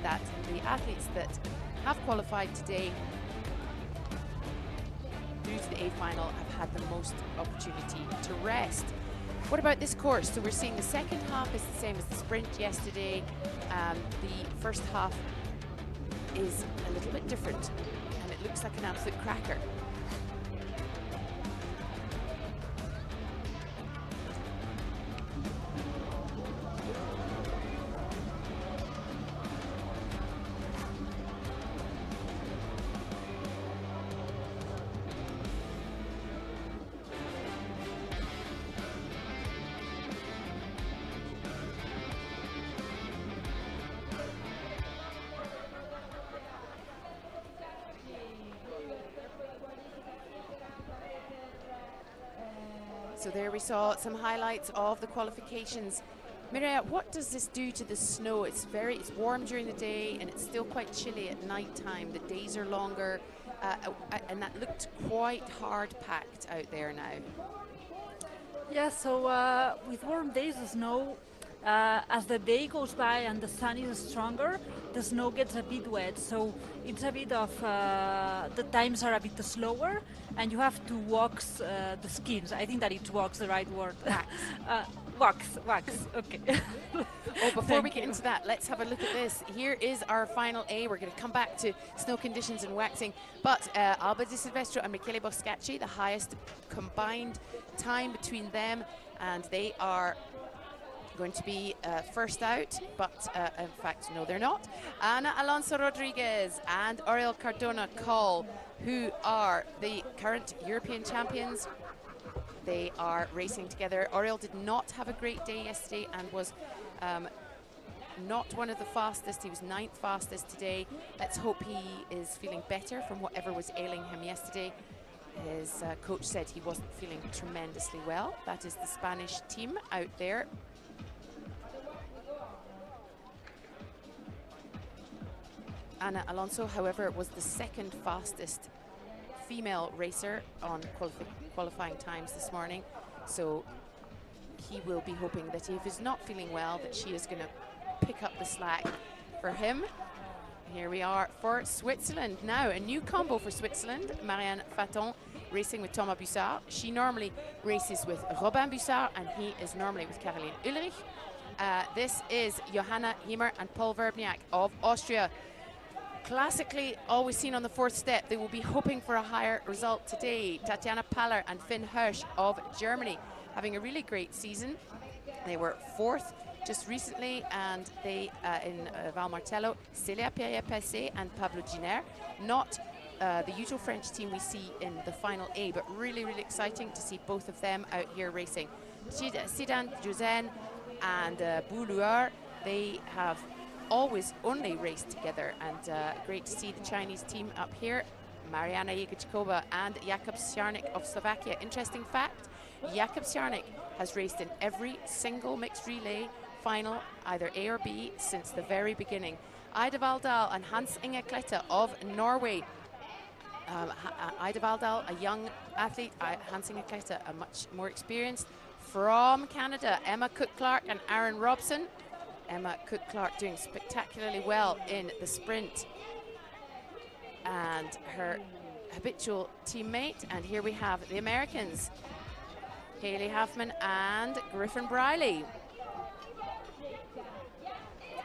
that the athletes that have qualified today through to the A final have had the most opportunity to rest. What about this course? So we're seeing the second half is the same as the sprint yesterday. The first half is a little bit different, and it looks like an absolute cracker. So there we saw some highlights of the qualifications. Mireia, what does this do to the snow? It's warm during the day and it's still quite chilly at night time. The days are longer and that looked quite hard packed out there now. Yeah, so with warm days, the snow, as the day goes by and the sun is stronger, the snow gets a bit wet. So it's a bit of, the times are a bit slower and you have to wax the skins. I think that it's wax, the right word. Wax, okay. Oh, before we get into that, let's have a look at this. Here is our final A. We're going to come back to snow conditions and waxing. But Alba Di Silvestro and Michele Boscacci, the highest combined time between them, and they are going to be first out, but in fact, no, they're not. Ana Alonso Rodriguez and Oriol Cardona Coll, who are the current European champions. They are racing together. Oriol did not have a great day yesterday and was not one of the fastest. He was 9th fastest today. Let's hope he is feeling better from whatever was ailing him yesterday. His coach said he wasn't feeling tremendously well. That is the Spanish team out there. Ana Alonso, however, was the 2nd fastest female racer on qualifying times this morning, so he will be hoping that if he's not feeling well, that she is going to pick up the slack for him. Here we are for Switzerland now, a new combo for Switzerland. Marianne Faton racing with Thomas Bussard. She normally races with Robin Bussard and he is normally with Caroline Ulrich. This is Johanna Hiemer and Paul Verbniak of Austria. Classically, always seen on the 4th step, they will be hoping for a higher result today. Tatjana Paller and Finn Hirsch of Germany having a really great season. They were 4th just recently, and they in Val Martello, Célia Perrier-Passé and Pablo Giner. Not the usual French team we see in the final A, but really, really exciting to see both of them out here racing. Sidan Juzen and Boulouar, they have always only raced together, and great to see the Chinese team up here. Mariana Jegorčíková and Jakub Sjarnik of Slovakia. Interesting fact, Jakub Sjarnik has raced in every single mixed relay final, either A or B, since the very beginning. Ida Valdal and Hans Inge Klette of Norway. Ida Valdal, a young athlete, Hans Inge Klette, a much more experienced. From Canada, Emma Cook-Clark and Aaron Robson. Emma Cook-Clark doing spectacularly well in the sprint, and her habitual teammate. And here we have the Americans, Haley Huffman and Griffin Briley.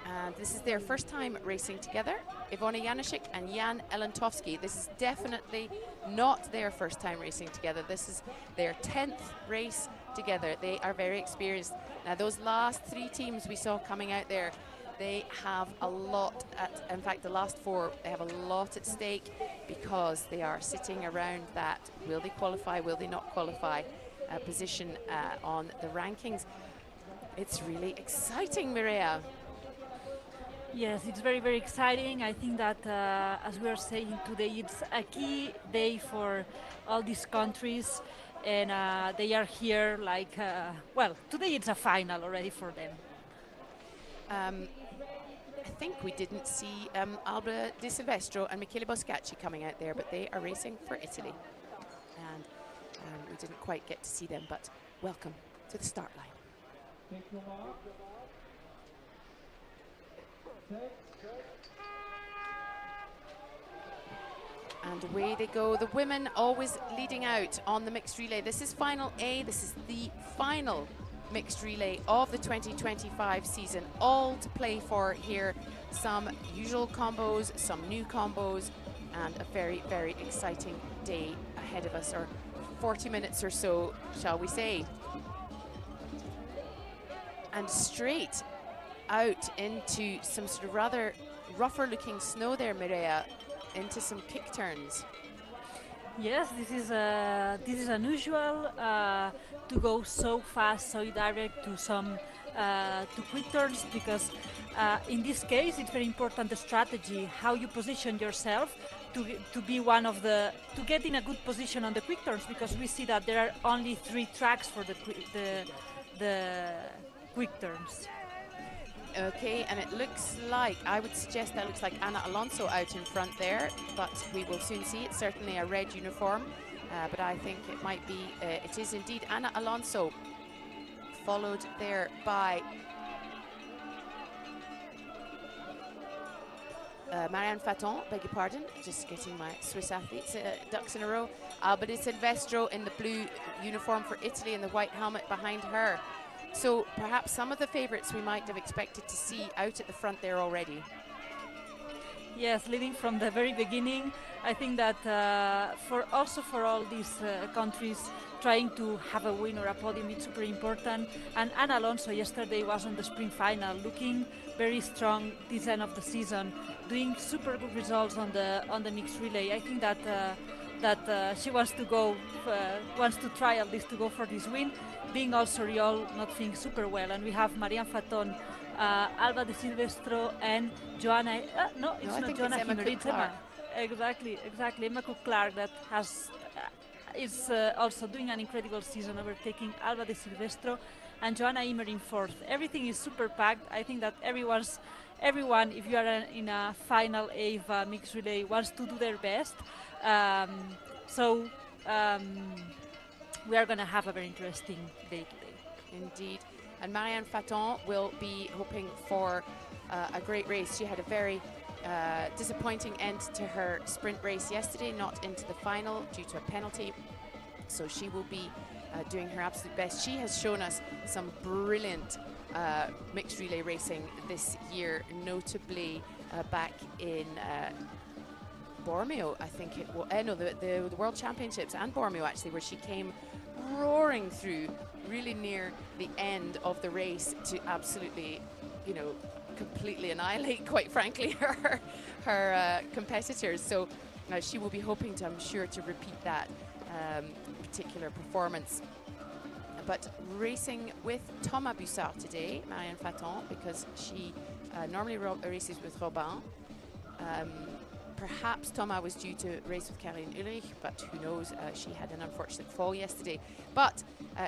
And this is their first time racing together. Ivona Janishik and Jan Elentowski. This is definitely not their first time racing together. This is their 10th race together. They are very experienced. Now, those last 3 teams we saw coming out there, they have a lot in fact, the last 4, they have a lot at stake because they are sitting around that will they qualify, will they not qualify position on the rankings. It's really exciting, Mireia. Yes, it's very, very exciting. I think that, as we are saying today, it's a key day for all these countries, and they are here like, well, today it's a final already for them. I think we didn't see Alba Di Silvestro and Michele Boscacci coming out there, but they are racing for Italy. And we didn't quite get to see them, but welcome to the start line. Thank you, Mark. And away they go. The women always leading out on the mixed relay. This is final A. This is the final mixed relay of the 2025 season. All to play for here. Some usual combos, some new combos, and a very, very exciting day ahead of us, or 40 minutes or so, shall we say. And straight out into some sort of rather rougher looking snow there, Mireia, into some kick turns. Yes, this is unusual to go so fast, so direct to some to quick turns, because in this case it's very important the strategy, how you position yourself to be one of the to get in a good position on the quick turns, because we see that there are only 3 tracks for the quick turns. Okay, and it looks like, I would suggest that looks like Ana Alonso out in front there, but we will soon see. It's certainly a red uniform, but I think it might be, it is indeed Ana Alonso, followed there by Marianne Faton, beg your pardon, just getting my Swiss athletes ducks in a row. Alba Di Silvestro in the blue uniform for Italy and the white helmet behind her. So perhaps some of the favourites we might have expected to see out at the front there already. Yes, leading from the very beginning. I think that for all these countries, trying to have a win or a podium is super important. And Ana Alonso yesterday was on the sprint final, looking very strong this end of the season, doing super good results on the mixed relay. I think that she wants to try at least to go for this win, being also Riol not feeling super well. And we have Marianne Faton, Alba Di Silvestro, and Joanna. No, it's not Joanna Himmer, it's Emma. Exactly. Emma Cook-Clark that is also doing an incredible season, overtaking Alba Di Silvestro and Joanna Himmer in 4th. Everything is super packed. I think that everyone, if you are in a final AVA mixed relay, wants to do their best. We are going to have a very interesting day today. Indeed. And Marianne Faton will be hoping for a great race. She had a very disappointing end to her sprint race yesterday, not into the final due to a penalty. So she will be doing her absolute best. She has shown us some brilliant mixed relay racing this year, notably back in Bormio, I think it was, no, the World Championships and Bormio actually, where she came roaring through really near the end of the race to absolutely, you know, completely annihilate, quite frankly, her competitors. So she will be hoping to, I'm sure, to repeat that particular performance. But racing with Thomas Bussard today, Marianne Faton, because she normally races with Robin. Perhaps Thomas was due to race with Caroline Ulrich, but who knows, she had an unfortunate fall yesterday. But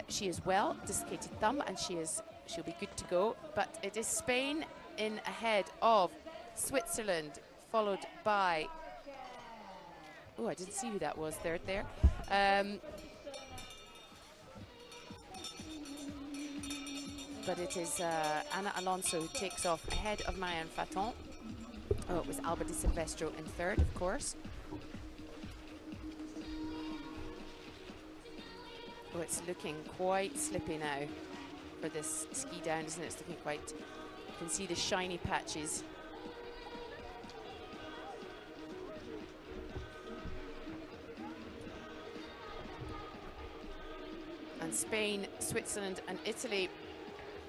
she is well, dislocated thumb, and she'll be good to go. But it is Spain in ahead of Switzerland, followed by, oh, I didn't see who that was there. But it is Ana Alonso who takes off ahead of Marianne Faton. Oh, it was Alba Di Silvestro in 3rd, of course. Oh, it's looking quite slippy now for this ski down, isn't it? It's looking quite, you can see the shiny patches. And Spain, Switzerland and Italy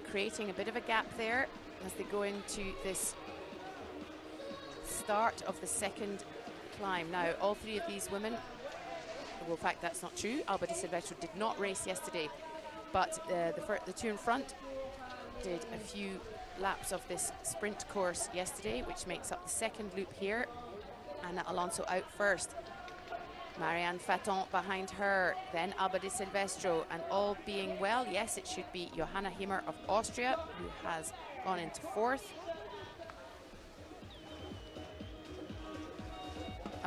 creating a bit of a gap there as they go into this start of the 2nd climb. Now, all 3 of these women, well, in fact, that's not true. Alba Di Silvestro did not race yesterday, but the 2 in front did a few laps of this sprint course yesterday, which makes up the 2nd loop here. Ana Alonso out first. Marianne Faton behind her, then Alba Di Silvestro, and all being well, yes, it should be Johanna Himmer of Austria, who has gone into 4th.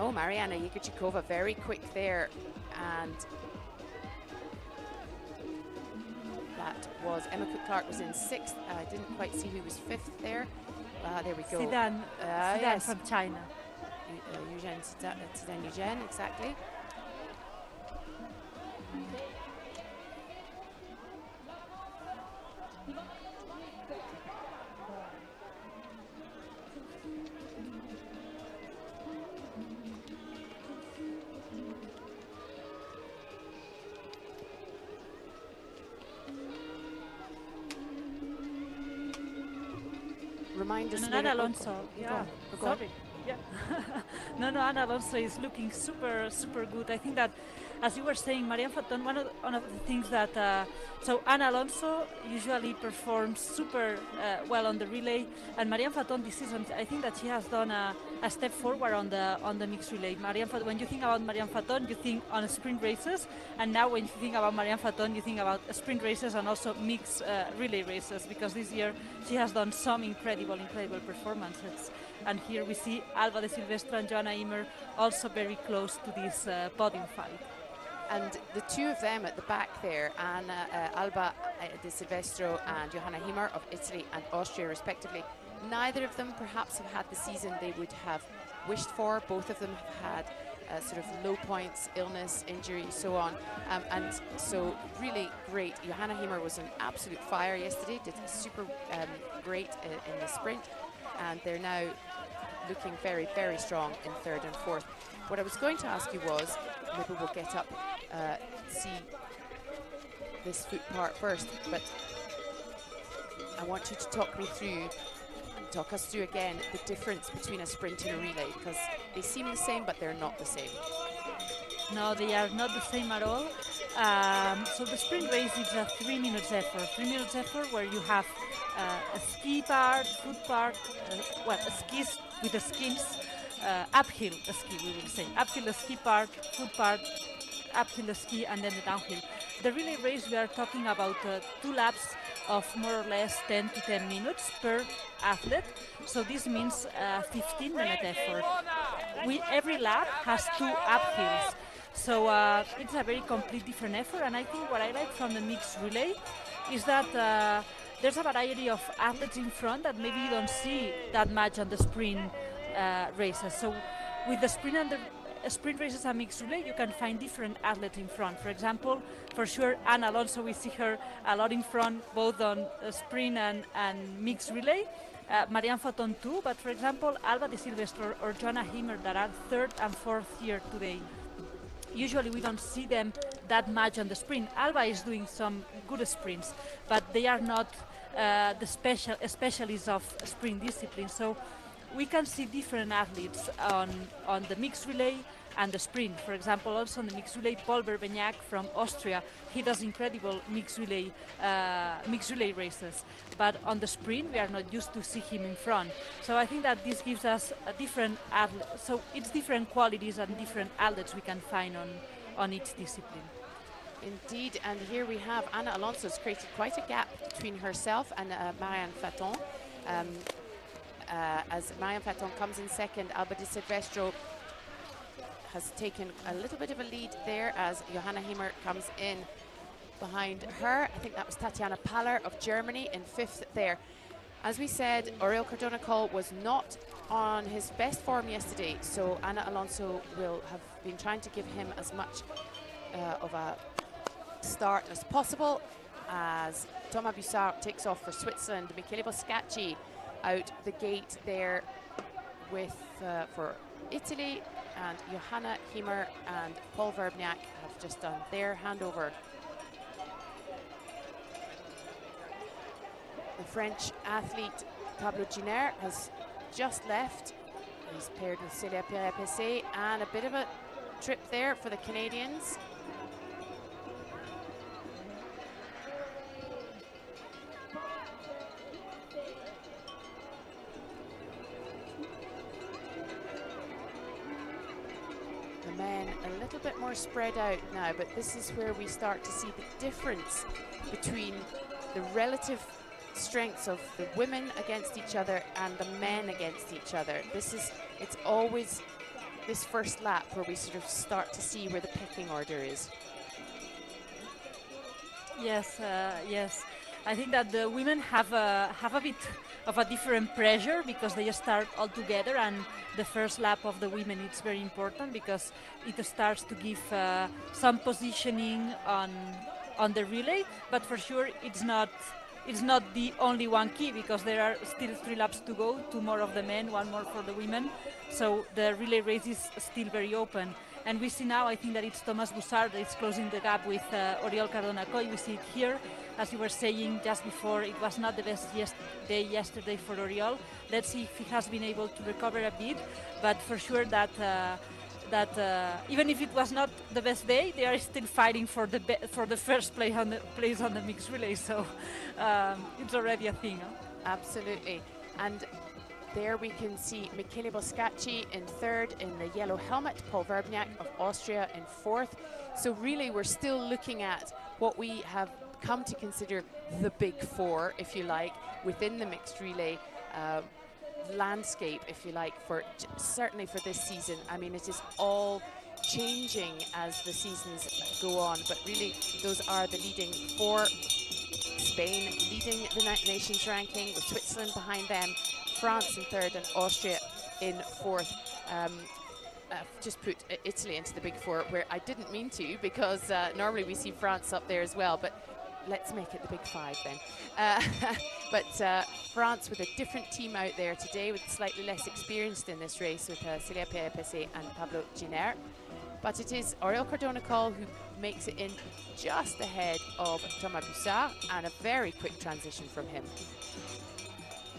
Oh, Mariana Jegorčíková very quick there, and that was Emma Cook-Clark was in 6th. I didn't quite see who was 5th there. There we go. Zidane yes. from China. Eugène, exactly. Remind us. And Ana Alonso, yeah, sorry. Yeah. No, Ana Alonso is looking super good. I think that, as you were saying, Marianne Faton, one of the things that, so Ana Alonso usually performs super well on the relay, and Marianne Faton this season, I think that she has done a step forward on the mixed relay. When you think about Marianne Faton, you think on sprint races, and now when you think about Marianne Faton, you think about sprint races and also mixed relay races, because this year she has done some incredible performances. And here we see Alba de Silvestro and Joanna Ymer also very close to this podium fight. And the two of them at the back there, Alba de Silvestro and Johanna Himmer of Italy and Austria respectively, neither of them perhaps have had the season they would have wished for. Both of them have had sort of low points, illness, injury, so on. And so really great. Johanna Himmer was an absolute fire yesterday, did super great in the sprint. And they're now looking very strong in third and fourth. What I was going to ask you was, maybe we'll get up, see this foot part first, but I want you to talk us through again the difference between a sprint and a relay, because they seem the same, but they're not the same. No, they are not the same at all. So the sprint race is a 3 minutes effort. 3 minutes effort where you have a ski part, foot part, skis with the skins, uphill ski, we will say. Uphill ski part, foot part, uphill ski, and then the downhill. The relay race, we are talking about 2 laps of more or less 10 to 10 minutes per athlete. So this means 15-minute effort. Every lap has 2 uphills. So it's a very complete different effort. And I think what I like from the mixed relay is that there's a variety of athletes in front that maybe you don't see that much on the sprint races. So with the sprint and the sprint races and mixed relay, you can find different athletes in front. For example, for sure, Ana Alonso, we see her a lot in front, both on sprint and mixed relay. Marianne Faton too, but for example, Alba de Silvestro or Joanna Himmer that are third and fourth here today. Usually we don't see them that much on the sprint. Alba is doing some good sprints, but they are not the specialists of sprint discipline. So we can see different athletes on the mixed relay and the sprint. For example, also on the mixed relay, Paul Berbignac from Austria, he does incredible mixed relay races. But on the sprint, we are not used to see him in front. So I think that this gives us a different so it's different qualities and different athletes we can find on each discipline. Indeed, and here we have Ana Alonso has created quite a gap between herself and Marianne Faton. As Marianne Faton comes in second, Alba de Silvestro has taken a little bit of a lead there as Johanna Himmer comes in behind her. I think that was Tatiana Paller of Germany in fifth there. As we said, Oriol Cardona-Coll was not on his best form yesterday, so Ana Alonso will have been trying to give him as much of a start as possible as Thomas Bussard takes off for Switzerland. Michele Boscacci out the gate there with for Italy, and Johanna Himmer and Paul Verbniak have just done their handover. The French athlete Pablo Giner has just left. He's paired with Célia Pierre-Pessé, and a bit of a trip there for the Canadians. Men a little bit more spread out now, but this is where we start to see the difference between the relative strengths of the women against each other and the men against each other. It's always this first lap where we sort of start to see where the pecking order is. Yes, yes. I think that the women have a bit of a different pressure because they start all together, and the first lap of the women is very important because it starts to give some positioning on the relay, but for sure it's not the only one key because there are still 3 laps to go, 2 more of the men, 1 more for the women. So the relay race is still very open. And we see now, I think that it's Thomas Boussard that is closing the gap with Oriol Cardona-Coll. We see it here. As you were saying just before, it was not the best day yesterday for Oriol. Let's see if he has been able to recover a bit. But for sure that even if it was not the best day, they are still fighting for the first place on the mixed relay. So it's already a thing. Huh? Absolutely. And there we can see Michele Boscacci in 3rd in the yellow helmet, Paul Verbniak of Austria in 4th. So really we're still looking at what we have come to consider the big 4, if you like, within the mixed relay landscape, if you like, certainly for this season. I mean, it is all changing as the seasons go on, but really those are the leading 4. Spain leading the Nations ranking with Switzerland behind them, France in 3rd and Austria in 4th. Just put Italy into the big 4, where I didn't mean to, because normally we see France up there as well, but let's make it the big 5 then. But France with a different team out there today, with slightly less experienced in this race, with Celia Perepese and Pablo Giner. But it is Oriol Cardona-Coll who makes it in just ahead of Thomas Boussard, and a very quick transition from him.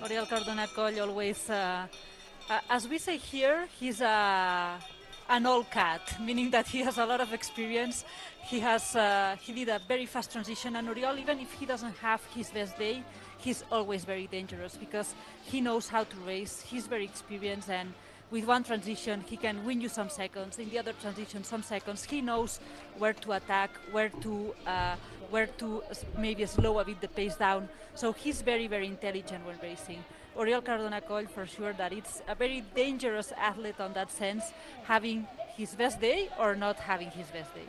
Oriol Cardona-Coll always, as we say here, he's an old cat, meaning that he has a lot of experience. He did a very fast transition, and Oriol, even if he doesn't have his best day, he's always very dangerous because he knows how to race. He's very experienced, and with one transition, he can win you some seconds. In the other transition, some seconds. He knows where to attack, where to maybe slow a bit the pace down. So he's very, very intelligent when racing. Oriol Cardona-Coll, for sure, that it's a very dangerous athlete on that sense, having his best day or not having his best day.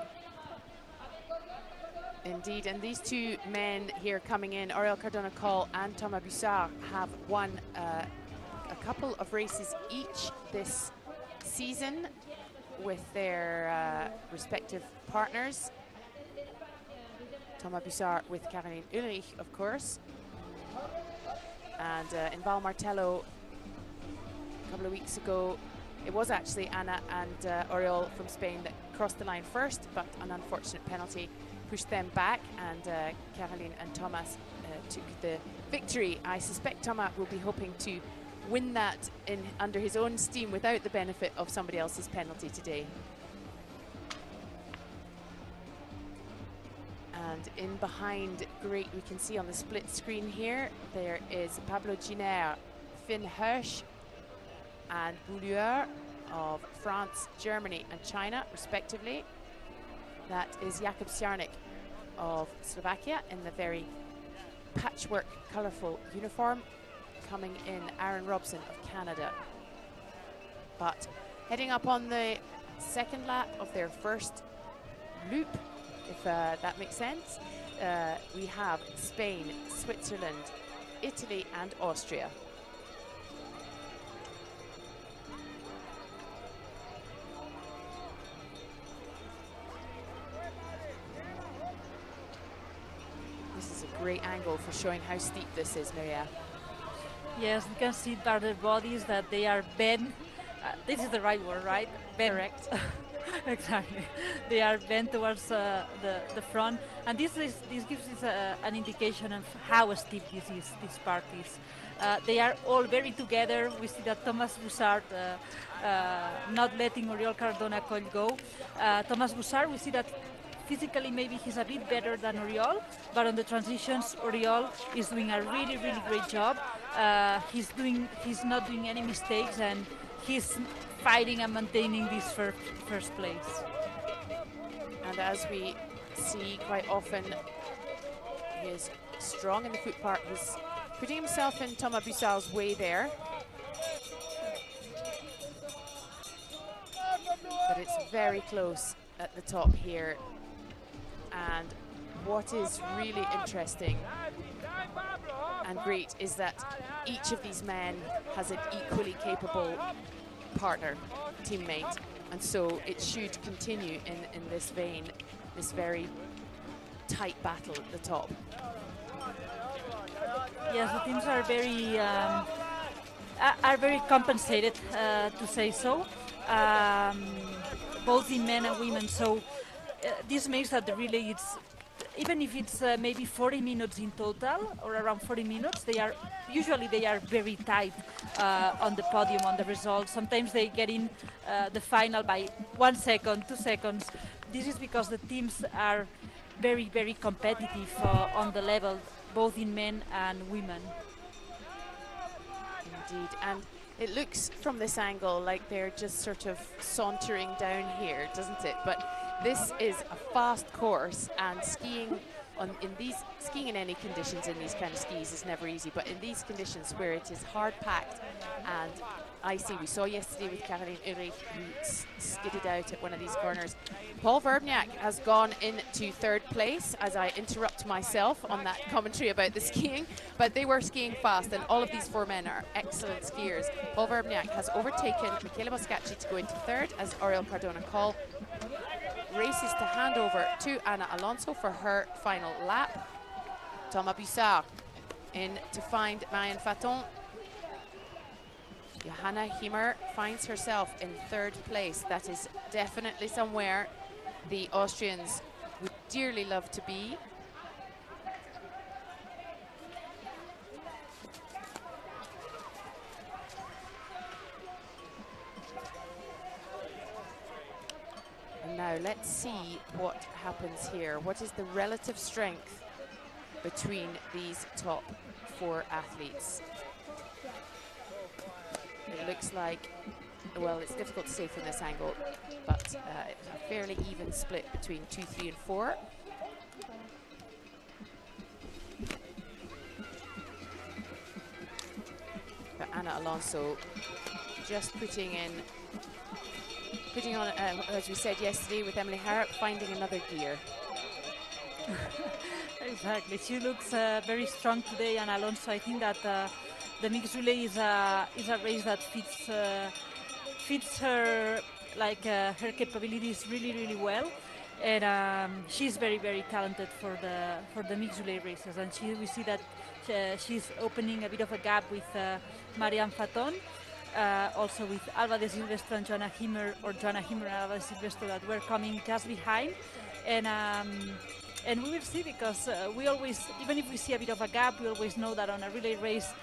Indeed, and these 2 men here coming in, Oriol Cardona-Coll and Thomas Boussard, have won a couple of races each this season with their respective partners. Thomas Boussard with Caroline Ulrich, of course. And in Val Martello a couple of weeks ago, it was actually Anna and Oriol from Spain that crossed the line first, but an unfortunate penalty pushed them back, and Caroline and Thomas took the victory. I suspect Thomas will be hoping to win that under his own steam without the benefit of somebody else's penalty today. And in behind, great, we can see on the split screen here, there is Pablo Giner, Finn Hirsch and Boulier of France, Germany and China, respectively. That is Jakub Sjarnik of Slovakia in the very patchwork, colourful uniform. Coming in, Aaron Robson of Canada. But heading up on the 2nd lap of their first loop, if that makes sense, we have Spain, Switzerland, Italy and Austria. This is a great angle for showing how steep this is, Maria. Yes, we can see by their bodies that they are bent. This is the right word, right? Bent. Correct. Exactly. They are bent towards the front, and this gives us an indication of how steep this part is. They are all very together. We see that Thomas Boussard not letting Oriol Cardona-Coll go. Thomas Boussard, we see that physically maybe he's a bit better than Oriol, but on the transitions Oriol is doing a really, really great job. He's not doing any mistakes, and he's fighting and maintaining this first place. And as we see quite often, he is strong in the foot part. He's putting himself in Thomas Boussard's way there. But it's very close at the top here. And what is really interesting and great is that each of these men has an equally capable partner, teammate, and so it should continue in this vein, this very tight battle at the top. Yes, the teams are very compensated, to say so, both in men and women. So this makes that the relay, even if it's maybe 40 minutes in total, or around 40 minutes, they are very tight on the podium, on the results. Sometimes they get in the final by 1 second, 2 seconds. This is because the teams are very, very competitive on the level, both in men and women. Indeed, and it looks from this angle like they're just sort of sauntering down here, doesn't it? But this is a fast course, and skiing in any conditions in these kind of skis is never easy, but in these conditions where it is hard packed and icy, we saw yesterday with Caroline Ulrich, who skidded out at one of these corners. Paul Verbniak has gone into third place as I interrupt myself on that commentary about the skiing, but they were skiing fast, and all of these four men are excellent skiers. Paul Verbniak has overtaken Michele Boscacci to go into third as Oriol Cardona-Coll races to hand over to Ana Alonso for her final lap. Thomas Bussard in to find Marianne Faton. Johanna Himmer finds herself in third place. That is definitely somewhere the Austrians would dearly love to be. And now let's see what happens here. What is the relative strength between these top four athletes? It looks like, well, it's difficult to say from this angle, but a fairly even split between 2, 3, and 4. But Ana Alonso just putting on, as we said yesterday with Emily Harrop, finding another gear. Exactly. She looks very strong today, and Alonso, I think that the mixed relay is a race that fits her, like her capabilities really, really well, and she's very, very talented for the mixed relay races. And we see that she's opening a bit of a gap with Marianne Faton, also with Alba de Silvestro and Joanna Himmer, or Joanna Himmer and Alba de Silvestro, that were coming just behind, and we will see, because we always, even if we see a bit of a gap, we always know that on a relay race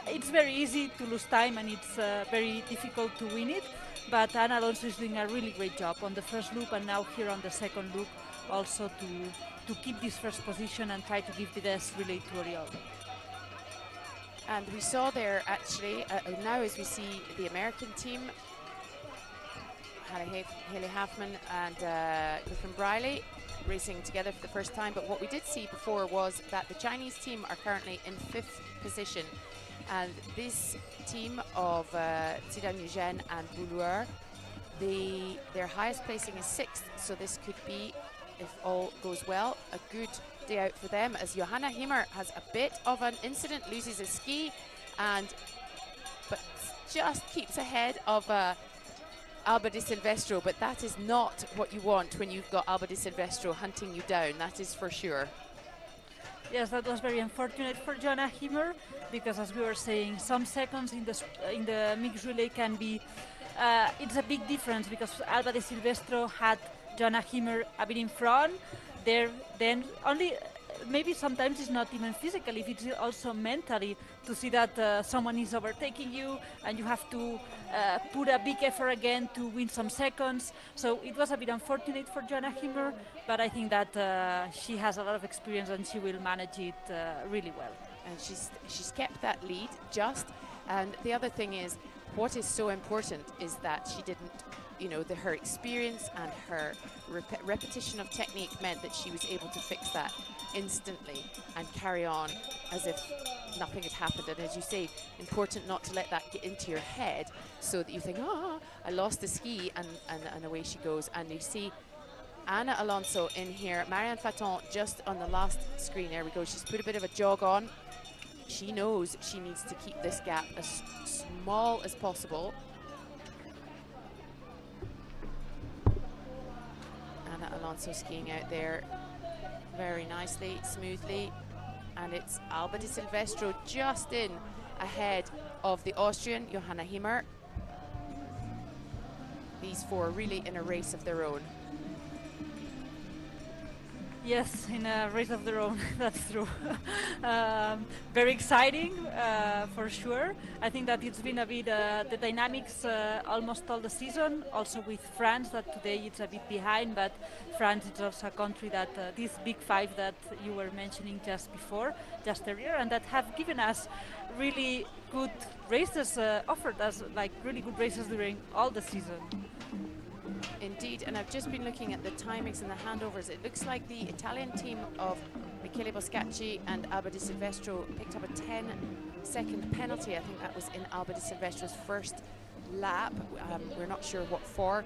it's very easy to lose time, and it's very difficult to win it. But Ana Alonso is doing a really great job on the first loop, and now here on the second loop, also to keep this first position and try to give the best relay to Oriol. And we saw there actually, now as we see the American team, Haley Halfman and Griffin Briley racing together for the first time. But what we did see before was that the Chinese team are currently in 5th position. And this team of Zidane Eugène and Boulouer, their highest placing is 6th. So this could be, if all goes well, a good day out for them, as Johanna Himmer has a bit of an incident, loses a ski, but just keeps ahead of Alba de Silvestro. But that is not what you want when you've got Alba de Silvestro hunting you down, that is for sure. Yes, that was very unfortunate for Joanna Himmer, because as we were saying, some seconds in the mixed relay can be, it's a big difference, because Alba de Silvestro had Joanna Himmer a bit in front. Then only, maybe sometimes it's not even physically, if it's also mentally, to see that someone is overtaking you and you have to put a big effort again to win some seconds. So it was a bit unfortunate for Joanna Himmer, but I think that she has a lot of experience and she will manage it really well. And she's kept that lead just. And the other thing is, what is so important is that she didn't, her experience and her repetition of technique meant that she was able to fix that instantly and carry on as if nothing had happened. And as you say, important not to let that get into your head, so that you think, I lost the ski, and away she goes. And you see Anna Alonso in here. Marianne Faton just on the last screen. There we go. She's put a bit of a jog on. She knows she needs to keep this gap as small as possible. Anna Alonso skiing out there very nicely, smoothly. And it's Alba Di Silvestro just in ahead of the Austrian, Johanna Himmer. These four really in a race of their own. Yes, in a race of their own, that's true. Very exciting, for sure. I think that it's been a bit the dynamics almost all the season, also with France, that today it's a bit behind, but France is also a country that these big five that you were mentioning just earlier, and that have given us really good races, offered us like really good races during all the season. Indeed, and I've just been looking at the timings and the handovers. It looks like the Italian team of Michele Boscacci and Alba Di Silvestro picked up a 10-second penalty. I think that was in Alba Di Silvestro's first lap. We're not sure what for,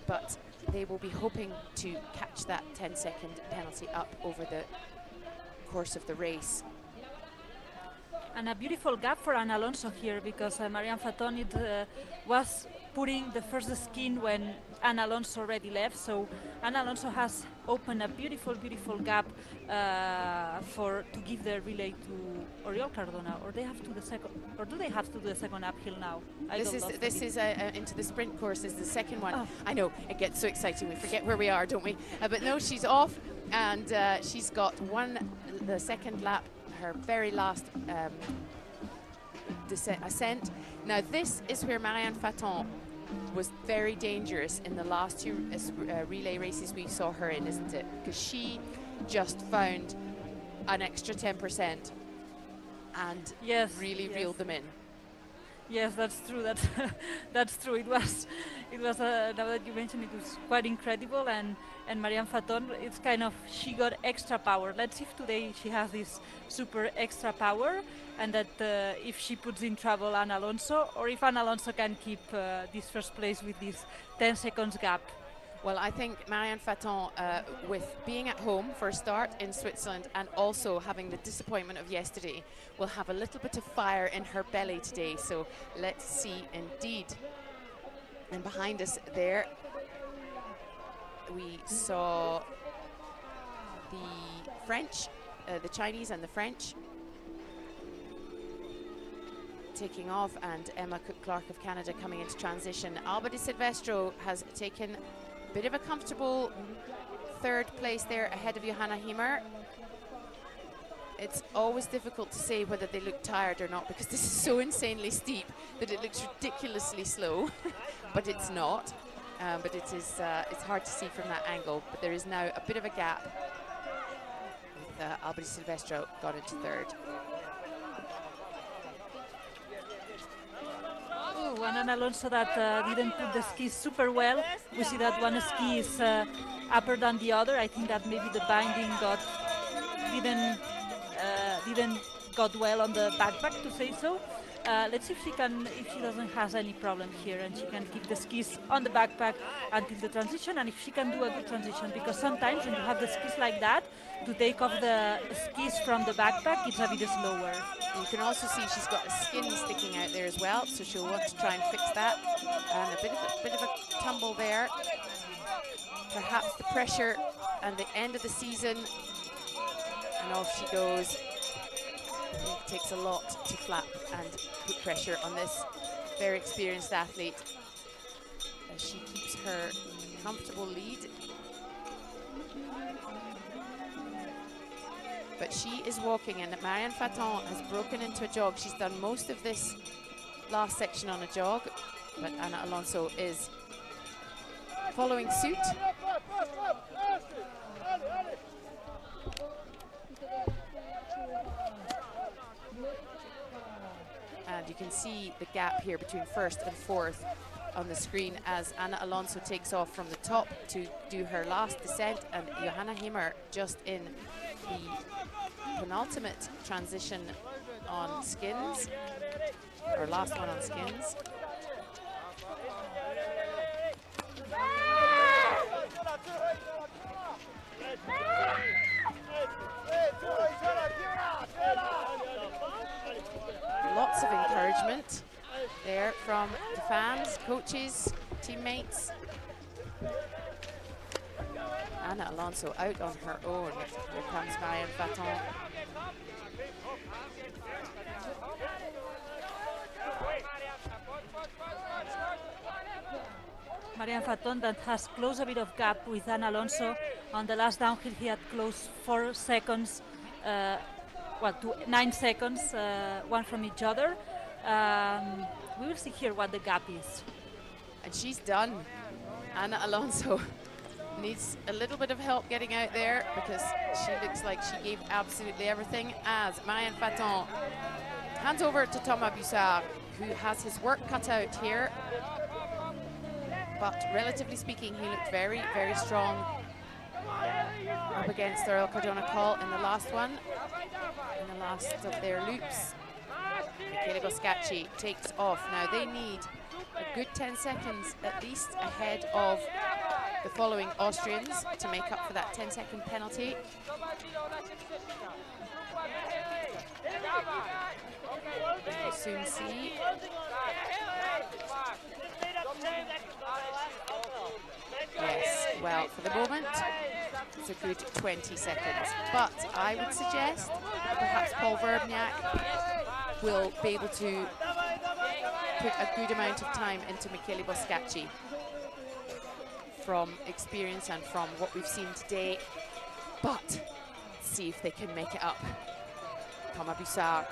but they will be hoping to catch that 10-second penalty up over the course of the race. And a beautiful gap for Anna Alonso here, because Marianne Faton was putting the first skin when Anna Alonso already left. So Anna Alonso has opened a beautiful, beautiful gap to give the relay to Oriol Cardona, or they have to do the second uphill now? This is into the sprint course is the second one. Oh. I know, it gets so exciting, we forget where we are, don't we? But no, she's off, and she's got the second lap, her very last ascent. Now this is where Marianne Faton was very dangerous in the last two relay races we saw her in, isn't it? Because she just found an extra 10% and really reeled them in. Yes, that's true. That's true. It was now that you mentioned it, was quite incredible. And Marianne Faton, it's kind of, she got extra power. Let's see if today she has this super extra power, and that if she puts in trouble Anna Alonso, or if Anna Alonso can keep this first place with this 10 seconds gap. Well, I think Marianne Faton, with being at home for a start in Switzerland and also having the disappointment of yesterday, will have a little bit of fire in her belly today. So let's see, indeed. And behind us there, we saw the French, the Chinese and the French taking off, and Emma Cook-Clark of Canada coming into transition. Alba Di Silvestro has taken bit of a comfortable third place there ahead of Johanna Himmer. It's always difficult to say whether they look tired or not, because this is so insanely steep that it looks ridiculously slow, but it's not. But it is it's hard to see from that angle, but there is now a bit of a gap with Alba Di Silvestro got into third. Anna Alonso that didn't put the skis super well. We see that one ski is upper than the other. I think that maybe the binding didn't got well on the backpack, to say so. Let's see if she doesn't have any problem here, and she can keep the skis on the backpack until the transition, and if she can do a good transition, because sometimes when you have the skis like that, to take off the skis from the backpack, it's a bit slower. You can also see she's got a skin sticking out there as well, so she'll want to try and fix that. And a bit of a tumble there. Perhaps the pressure and the end of the season, and off she goes. I think it takes a lot to flap and put pressure on this very experienced athlete as she keeps her comfortable lead. But she is walking, and Marianne Faton has broken into a jog. She's done most of this last section on a jog, but Anna Alonso is following suit. And you can see the gap here between first and fourth on the screen as Anna Alonso takes off from the top to do her last descent, and Johanna Himmer just in the penultimate transition on skins, or last one on skins. Lots of encouragement there from the fans, coaches, teammates. Anna Alonso out on her own. Here comes Marianne Faton. Marianne Faton that has closed a bit of gap with Anna Alonso. On the last downhill he had closed 4 seconds, to 9 seconds, one from each other. We will see here what the gap is. And she's done. Anna Alonso needs a little bit of help getting out there because she looks like she gave absolutely everything, as Marianne Faton hands over to Thomas Bussard, who has his work cut out here. But relatively speaking, he looked very, very strong up against Oriol Cardona-Coll in the last one, in the last of their loops. Michele Boscacci takes off. Now they need a good 10 seconds at least ahead of the following Austrians to make up for that 10-second penalty. We will soon see. Yes, well, for the moment, it's a good 20 seconds. But I would suggest that perhaps Paul Verbniak will be able to put a good amount of time into Michele Boscacci from experience and from what we've seen today. But see if they can make it up. Thomas Bussard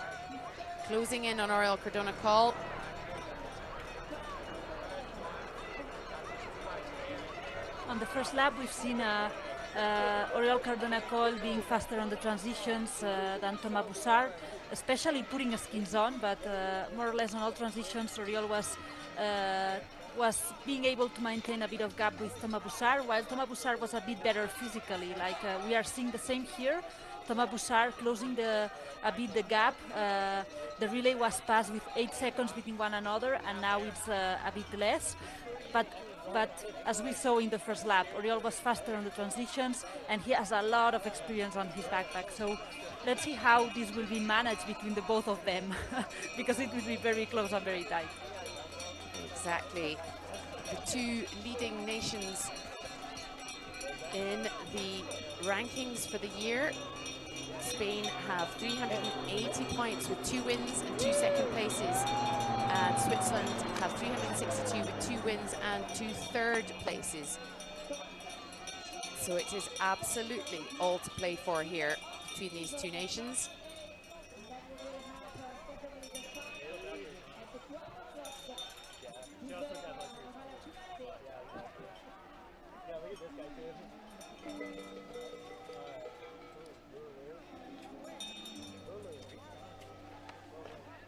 closing in on Oriol Cardona-Coll. On the first lap, we've seen Oriol Cardona-Coll being faster on the transitions than Thomas Bussard, especially putting skins on, but more or less on all transitions, Oriol was being able to maintain a bit of gap with Thomas Bussard, while Thomas Bussard was a bit better physically. Like we are seeing the same here. Thomas Bussard closing a bit the gap. The relay was passed with 8 seconds between one another, and now it's a bit less. But as we saw in the first lap, Oriol was faster on the transitions, and he has a lot of experience on his backpack. So let's see how this will be managed between the both of them, because it will be very close and very tight. Exactly. The two leading nations in the rankings for the year. Spain have 380 points with 2 wins and 2 second places. And Switzerland have 362 with 2 wins and 2 third places. So it is absolutely all to play for here between these two nations.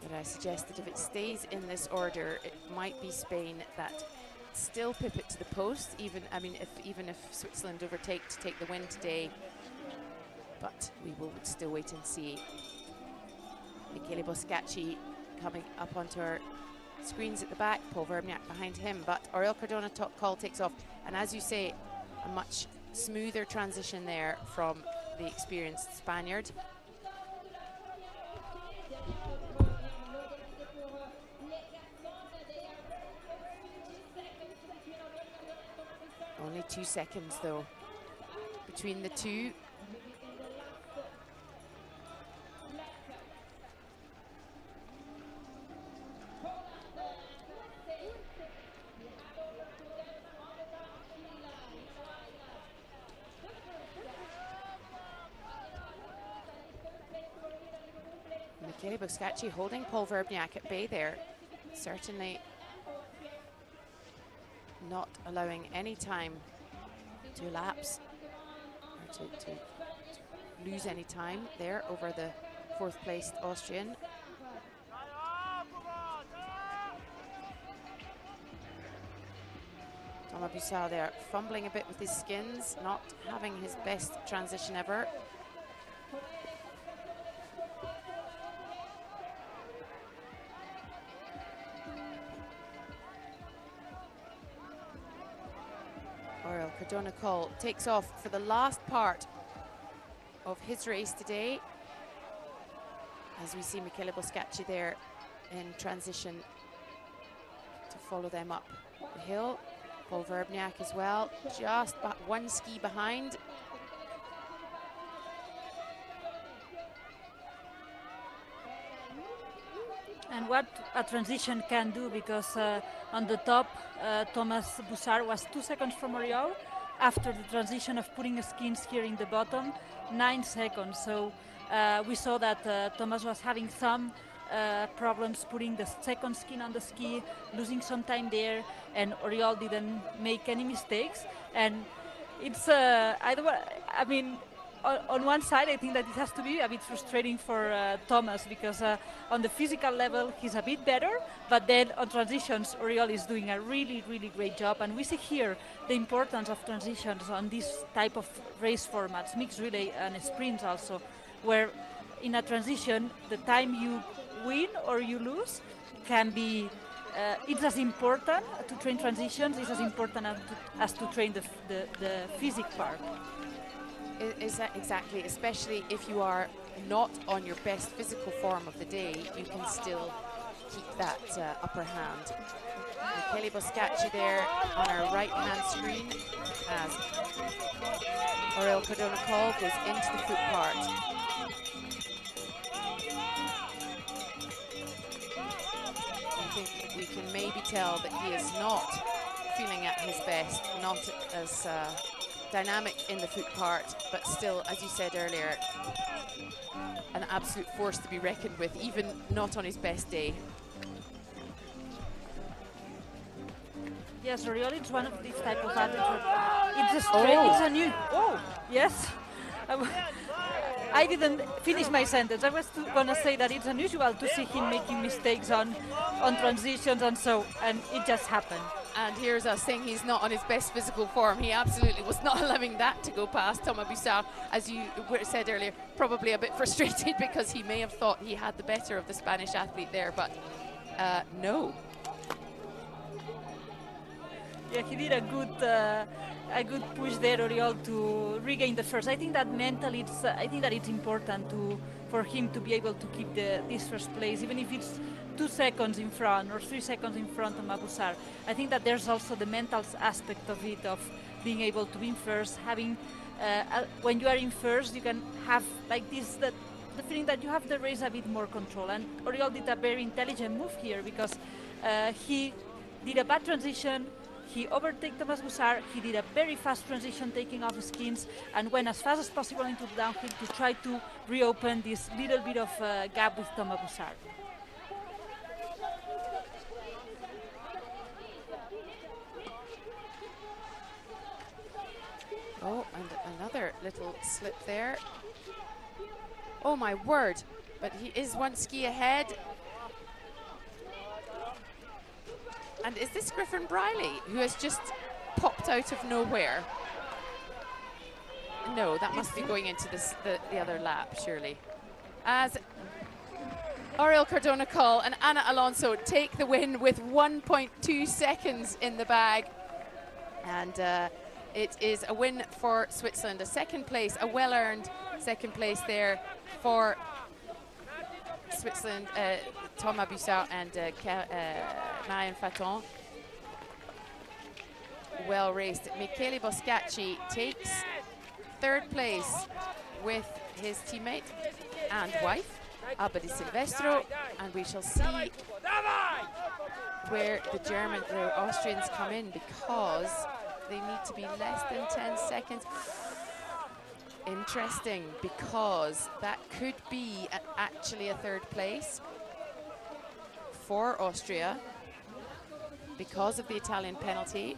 But I suggest that if it stays in this order, it might be Spain that still pip it to the post, even if Switzerland overtake to take the win today. But we will still wait and see. Michele Boscacci coming up onto our screens at the back, Paul Verbniak behind him, but Oriol Cardona-Coll takes off, and as you say, a much smoother transition there from the experienced Spaniard. Only 2 seconds though between the two. Michele Boscacci holding Paul Verbniak at bay there, certainly not allowing any time to elapse or to lose any time there over the 4th placed Austrian. Thomas Bussard there fumbling a bit with his skins, not having his best transition ever. Oriol Cardona-Cull takes off for the last part of his race today, as we see Michele Boscacci there in transition to follow them up the hill. Paul Verbniak as well, just one ski behind. And what a transition can do, because on the top, Thomas Boussard was 2 seconds from Oriol. After the transition of putting skins here in the bottom, 9 seconds. So we saw that Thomas was having some problems putting the second skin on the ski, losing some time there, and Oriol didn't make any mistakes. And it's, I mean, on one side, I think that it has to be a bit frustrating for Thomas, because on the physical level, he's a bit better, but then on transitions, Oriol is doing a really, really great job. And we see here the importance of transitions on this type of race formats, mixed relay and sprints also, where in a transition, the time you win or you lose can be, it's as important to train transitions, it's as important as to train the physic part. Is that exactly, especially if you are not on your best physical form of the day, you can still keep that upper hand. Michele Boscacci there on our right-hand screen as Oriol Cardona-Cull goes into the foot part. I think we can maybe tell that he is not feeling at his best, not as dynamic in the foot part, but still, as you said earlier, an absolute force to be reckoned with, even not on his best day. Yes, Oriol is one of these type of athletes. It's a straight, it's a new, yes. I didn't finish my sentence. I was gonna say that it's unusual to see him making mistakes on transitions and so, and it just happened. And here's us saying he's not on his best physical form. He absolutely was not allowing that to go past Thomas Boussard, as you said earlier, probably a bit frustrated because he may have thought he had the better of the Spanish athlete there, but no. Yeah, he did a good push there, Oriol, to regain the first. I think that mentally, it's important for him to be able to keep this first place, even if it's 2 seconds in front or 3 seconds in front of Mabusar. I think that there's also the mental aspect of it, of being able to be in first, having, when you are in first, you can have like this, the feeling that you have the race a bit more control. And Oriol did a very intelligent move here, because he did a bad transition, he overtook Thomas Boussard, he did a very fast transition taking off the skins and went as fast as possible into the downhill to try to reopen this little bit of gap with Thomas Boussard. Oh, and another little slip there. Oh my word, but he is one ski ahead. And is this Griffin Briley, who has just popped out of nowhere? No, that must be going into the other lap, surely. As Oriol Cardona-Cull and Ana Alonso take the win with 1.2 seconds in the bag. And it is a win for Switzerland, a second place, a well-earned second place there for Switzerland, Thomas Boussard and Marianne Faton. Well raced. Michele Boscacci takes third place with his teammate and wife, Alba Di Silvestro, and we shall see where the Austrians come in, because they need to be less than 10 seconds. Interesting, because that could be actually a third place for Austria because of the Italian penalty.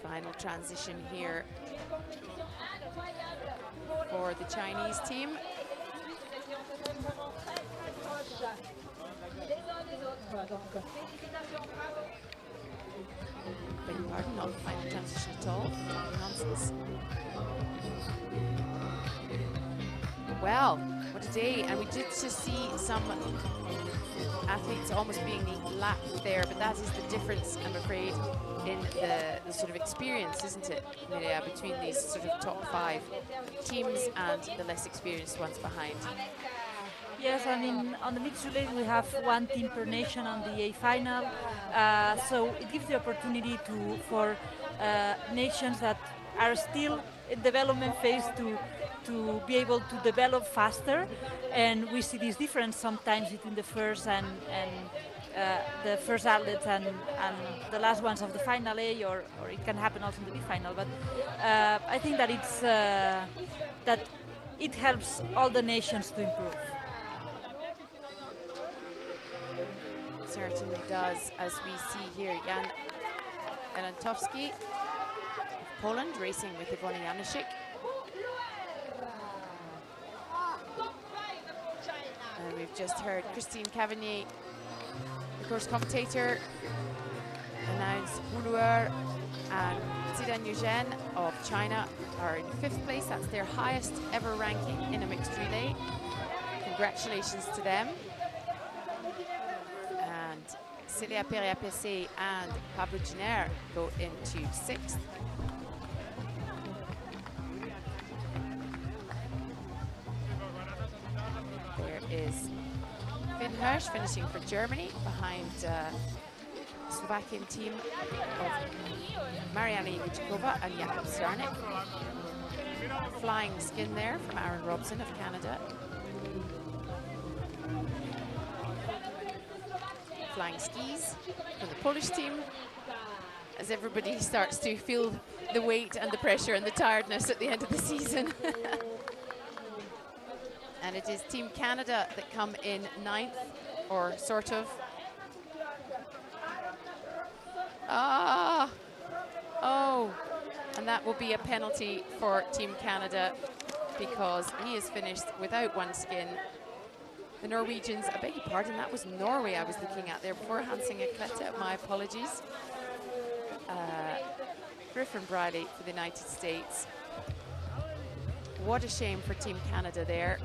Final transition here for the Chinese team. Beg your pardon, not the final transition at all. Nonsense. Well, what a day. And we did just see some athletes almost being lapped there, but that is the difference, I'm afraid, in the sort of experience, isn't it, Mireia, between these sort of top 5 teams and the less experienced ones behind. Yes, I mean, on the mixed relay we have one team per nation on the A final, so it gives the opportunity for nations that are still in development phase to be able to develop faster, and we see this difference sometimes between the first and the first athletes and the last ones of the final A, or it can happen also in the B final. But I think that it's that it helps all the nations to improve. Certainly does, as we see here. Jan Elantowski of Poland racing with Iwona Janusik. And we've just heard Christine Cavigny, the course commentator, announce Buluer and Zidane Eugène of China are in 5th place. That's their highest ever ranking in a mixed relay. Congratulations to them. And Celia Perriapessé and Pablo Giner go into 6th. There is Finn Hirsch finishing for Germany behind Slovakian team of Mariana Ivichkova and Jakub Sarnik. Flying skin there from Aaron Robson of Canada. Flying skis from the Polish team, as everybody starts to feel the weight and the pressure and the tiredness at the end of the season. And it is Team Canada that come in 9th, or sort of. Oh, and that will be a penalty for Team Canada because he is finished without one skin. The Norwegians, I beg your pardon, that was Norway I was looking at there before, Hansinga Klette, my apologies. Griffin Briley for the United States. What a shame for Team Canada there.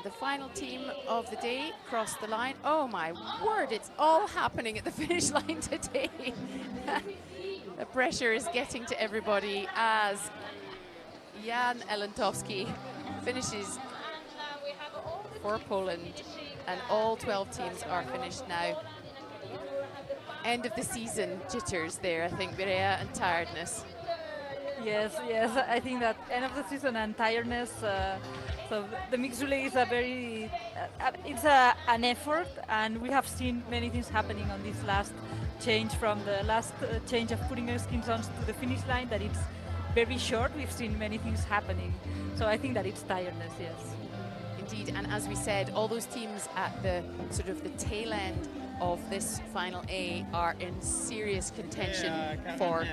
The final team of the day crossed the line. Oh my word, it's all happening at the finish line today. The pressure is getting to everybody as Jan Elantowski finishes for Poland, and all 12 teams are finished now. End of the season jitters there, I think, Mireia, and tiredness. Yes, I think that end of the season and tiredness. So the mixed relay is a very, it's an effort, and we have seen many things happening on this last change from the last change of putting our skins on to the finish line, that it's very short. We've seen many things happening. So I think that it's tiredness, yes. Indeed, and as we said, all those teams at the sort of the tail end of this final A are in serious contention for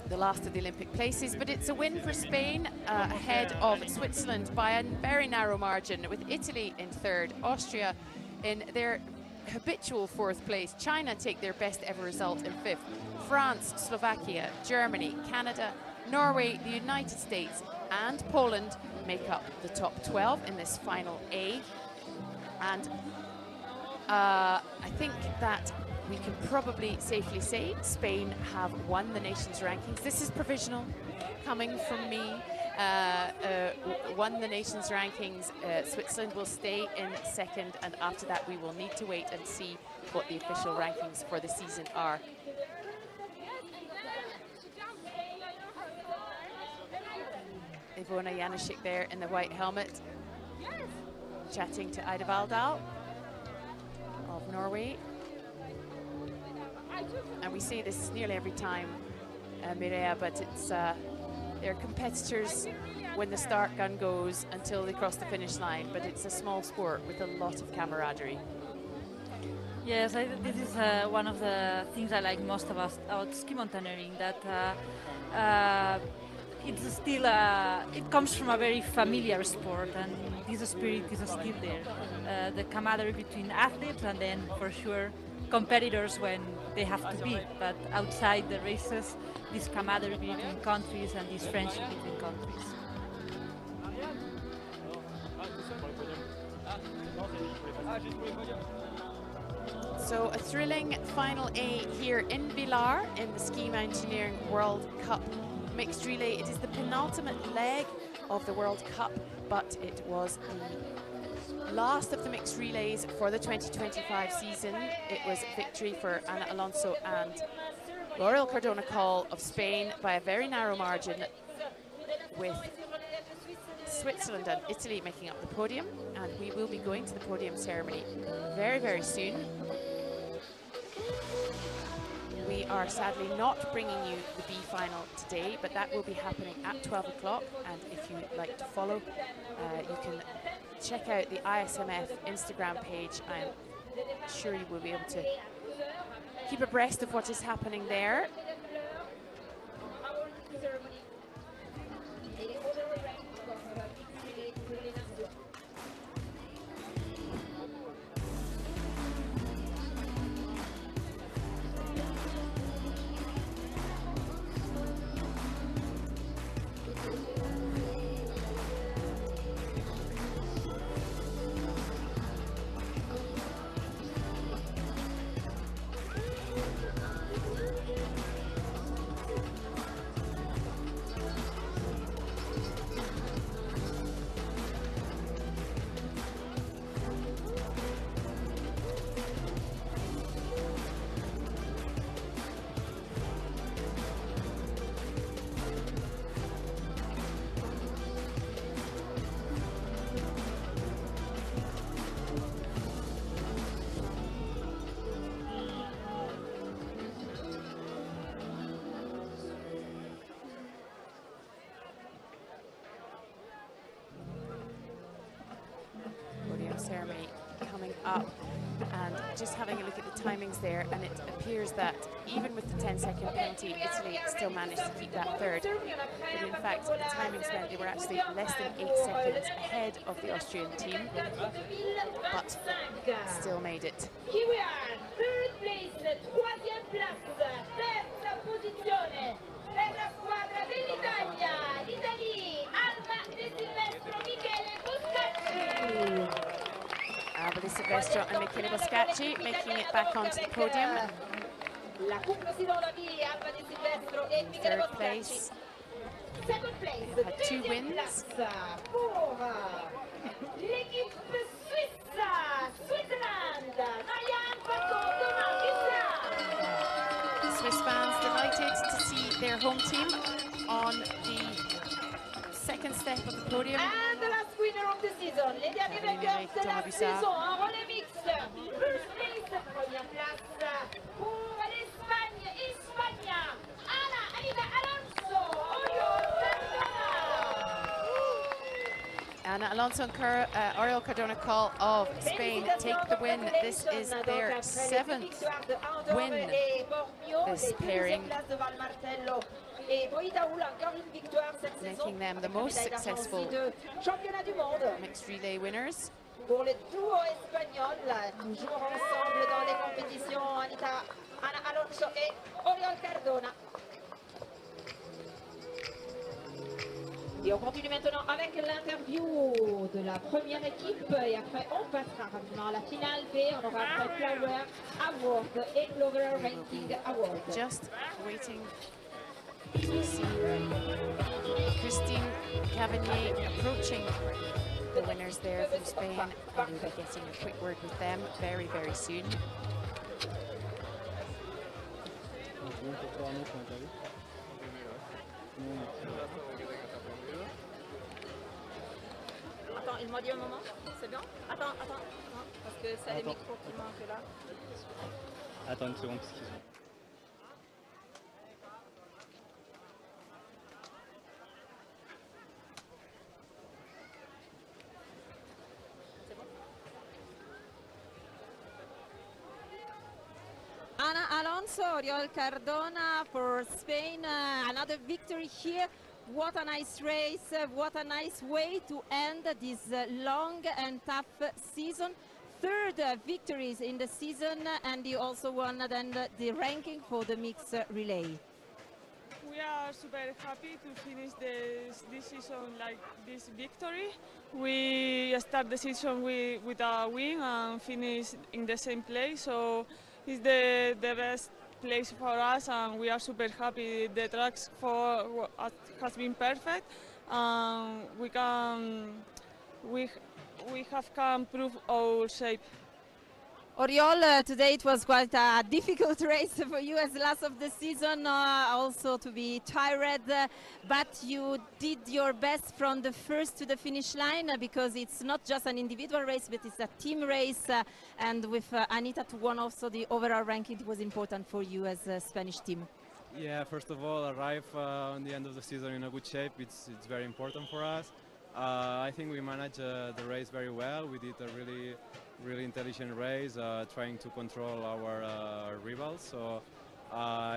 the last of the Olympic places, but it's a win for Spain ahead of Switzerland by a very narrow margin, with Italy in 3rd, Austria in their habitual 4th place, China take their best ever result in 5th, France, Slovakia, Germany, Canada, Norway, the United States and Poland make up the top 12 in this final A. And I think that we can probably safely say Spain have won the nation's rankings. This is provisional, coming from me. Won the nation's rankings. Switzerland will stay in 2nd, and after that we will need to wait and see what the official rankings for the season are. Iwona Janusik there in the white helmet, chatting to Ida Valdal. of Norway. And we say this nearly every time, Mireia, but it's they're competitors when the start gun goes until they cross the finish line, but it's a small sport with a lot of camaraderie. Yes, this is one of the things I like most about ski mountaineering, that it's still, it comes from a very familiar sport, and this spirit is still there. The camaraderie between athletes, and then for sure competitors when they have to be, but outside the races, this camaraderie between countries and this friendship between countries. So a thrilling final A here in Villars in the Ski Mountaineering World Cup mixed relay. It is the penultimate leg of the World Cup, but it was the last of the mixed relays for the 2025 season. It was victory for Ana Alonso and Oriol Cardona-Coll of Spain by a very narrow margin, with Switzerland and Italy making up the podium, and we will be going to the podium ceremony very, very soon. We are sadly not bringing you the B final today, but that will be happening at 12 o'clock, and if you'd like to follow, you can check out the ISMF Instagram page. I'm sure you will be able to keep abreast of what is happening there. Ceremony coming up, and just having a look at the timings there, and it appears that even with the 10-second penalty, Italy still managed to keep that third, but in fact the timings meant they were actually less than 8 seconds ahead of the Austrian team, but still made it. Here we are, third place, troisième place, terza posizione per la squadra dell'Italia, l'Italia, Alma De Silvestro, Michele Boscacci. Alba De Silvestro and Michele Boscacci making it back onto the podium. In third place. Second place, had 2 wins. L'équipe suisse, Switzerland, Swiss fans delighted to see their home team on the second step of the podium. And the last winner of the season, les derniers vainqueurs de la saison en relais mixte. First place, première place pour l'Espagne, Ana Alonso, Ana Alonso and Oriol Cardona-Coll of Spain take the win. This is their 7th win, this pairing, making them the most successful mixed relay winners. Pour le duo espagnol, toujours ensemble dans les compétitions, Ana Alonso et Oriol Cardona. Et on continue maintenant avec l'interview de la première équipe, et après on passera rapidement à la finale B. On aura après Flower Award et Clover Ranking Award. Just waiting to see Christine Cavanier approaching the winners there from Spain, and we'll be getting a quick word with them very, very soon. Attends, il m'a dit un moment, c'est bien? Attends, parce que c'est les micros qui manquent là. Attends une seconde, excuse-moi. Ana Alonso, Oriol Cardona for Spain, another victory here. What a nice race, what a nice way to end this long and tough season. Third victories in the season, and you also won then the ranking for the mixed relay. We are super happy to finish this season like this victory. We start the season with a win and finish in the same place, so it's the best place for us, and we are super happy. The tracks has been perfect, and we have can prove our shape. Oriol, today it was quite a difficult race for you as last of the season, also to be tired, but you did your best from the first to the finish line, because it's not just an individual race, but it's a team race, and with Anita to win also the overall ranking, it was important for you as a Spanish team. Yeah, first of all, arrive on the end of the season in a good shape. It's very important for us. I think we managed the race very well. We did a really intelligent race, trying to control our rivals. So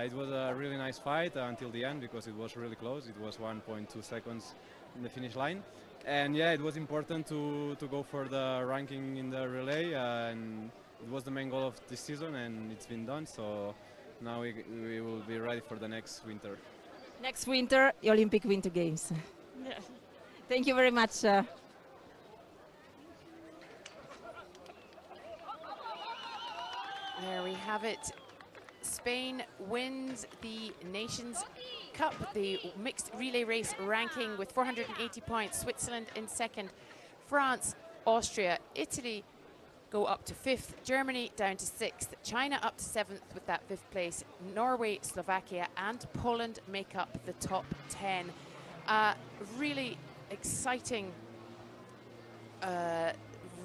it was a really nice fight until the end, because it was really close. It was 1.2 seconds in the finish line. And yeah, it was important to go for the ranking in the relay, and it was the main goal of this season, and it's been done. So now we will be ready for the next winter. Next winter, the Olympic Winter Games. Yes. Thank you very much. There we have it. Spain wins the Nations Cup, the mixed relay race ranking with 480 points. Switzerland in second. France, Austria, Italy go up to 5th. Germany down to 6th. China up to 7th with that 5th place. Norway, Slovakia and Poland make up the top 10. Really exciting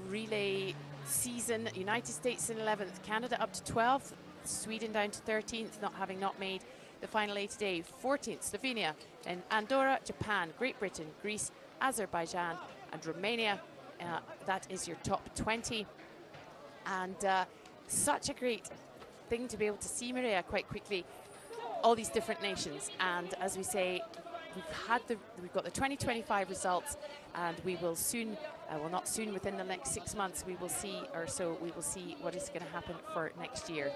relay season. United States in 11th, Canada up to 12th, Sweden down to 13th, not made the final 8 today. 14th, Slovenia, then Andorra, Japan, Great Britain, Greece, Azerbaijan and Romania. That is your top 20. And such a great thing to be able to see, Maria, quite quickly, all these different nations. And as we say, we've got the 2025 results, and we will soon, well, not soon, within the next 6 months, we will see what is going to happen for next year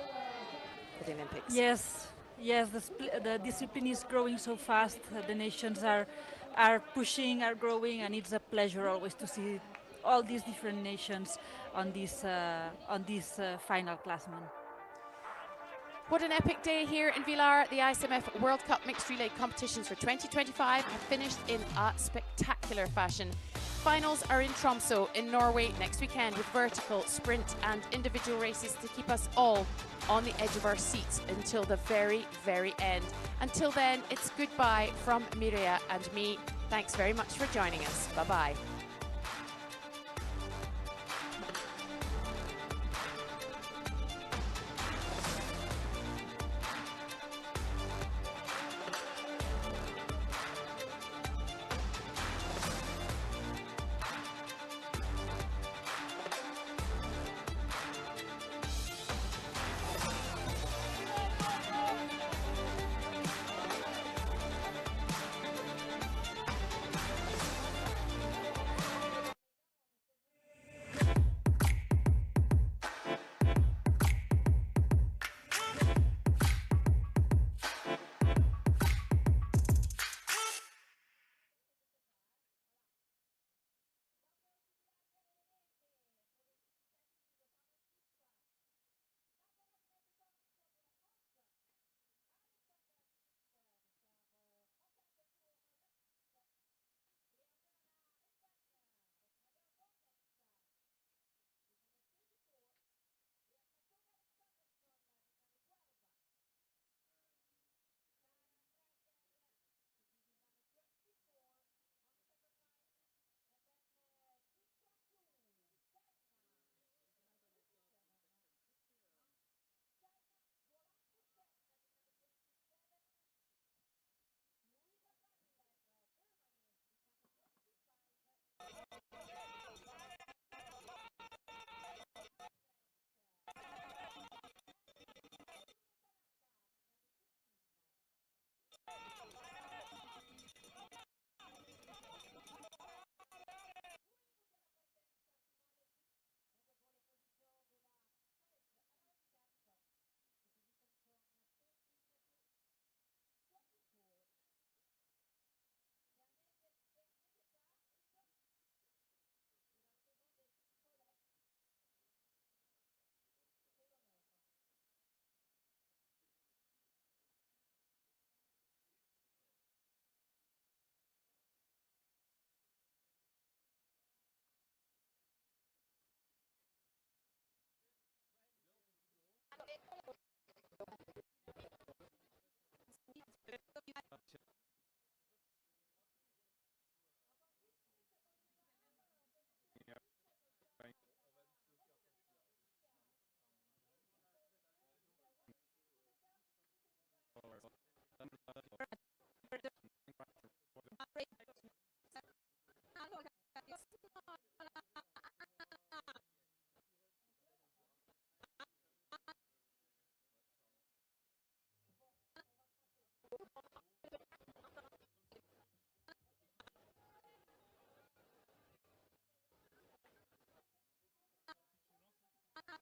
for the Olympics. Yes, the discipline is growing so fast. The nations are pushing, are growing, and it's a pleasure always to see all these different nations on this final classman. What an epic day here in Villars. The ISMF World Cup Mixed Relay competitions for 2025 have finished in a spectacular fashion. Finals are in Tromsø in Norway next weekend, with vertical, sprint and individual races to keep us all on the edge of our seats until the very, very end. Until then, it's goodbye from Mireia and me. Thanks very much for joining us. Bye-bye.